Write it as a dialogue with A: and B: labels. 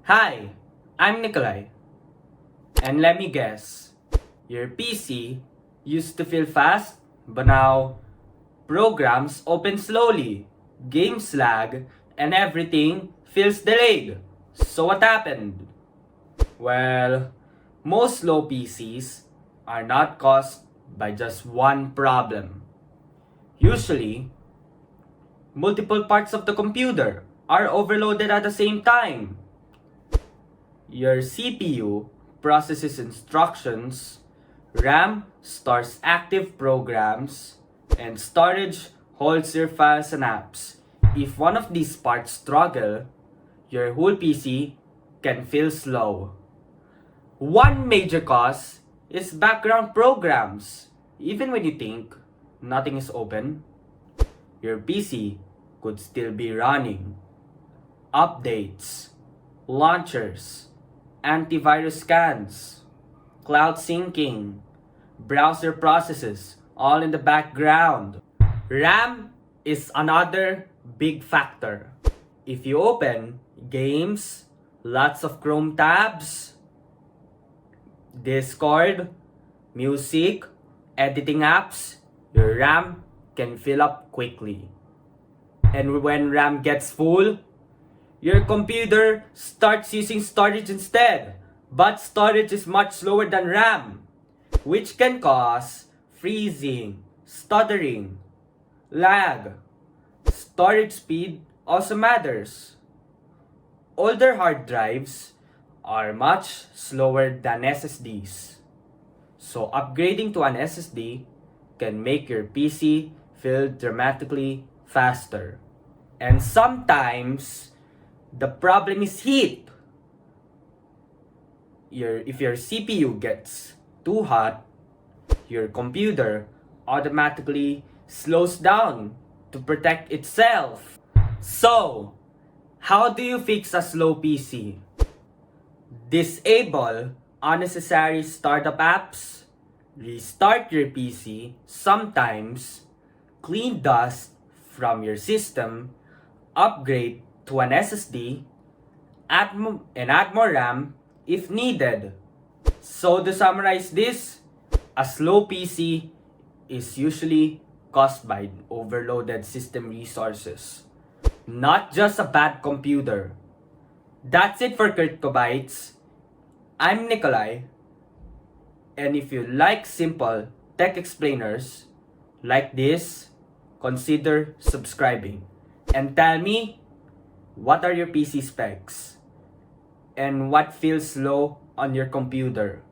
A: Hi, I'm Nikolai. And let me guess, your PC used to feel fast, but now programs open slowly, games lag, and everything feels delayed. So what happened? Well, most slow PCs are not caused by just one problem. Usually, multiple parts of the computer are overloaded at the same time. Your CPU processes instructions, RAM stores active programs, and storage holds your files and apps. If one of these parts struggle, your whole PC can feel slow. One major cause is background programs. Even when you think nothing is open, your PC could still be running. Updates, launchers, antivirus scans, cloud syncing, browser processes, all in the background. RAM is another big factor. If you open games, lots of Chrome tabs, Discord, music, editing apps, your RAM can fill up quickly. And when RAM gets full, your computer starts using storage instead. But storage is much slower than RAM, which can cause freezing, stuttering, lag. Storage speed also matters. Older hard drives are much slower than SSDs. So upgrading to an SSD can make your PC feel dramatically faster. And sometimes the problem is heat. If your CPU gets too hot, your computer automatically slows down to protect itself. So, how do you fix a slow PC? Disable unnecessary startup apps, restart your PC sometimes, clean dust from your system, upgrade to an SSD, add more RAM if needed. So to summarize this, a slow PC is usually caused by overloaded system resources, not just a bad computer. That's it for Kurt CoBytes. I'm Nikolai, and if you like simple tech explainers like this, consider subscribing. And tell me, what are your PC specs? And what feels slow on your computer?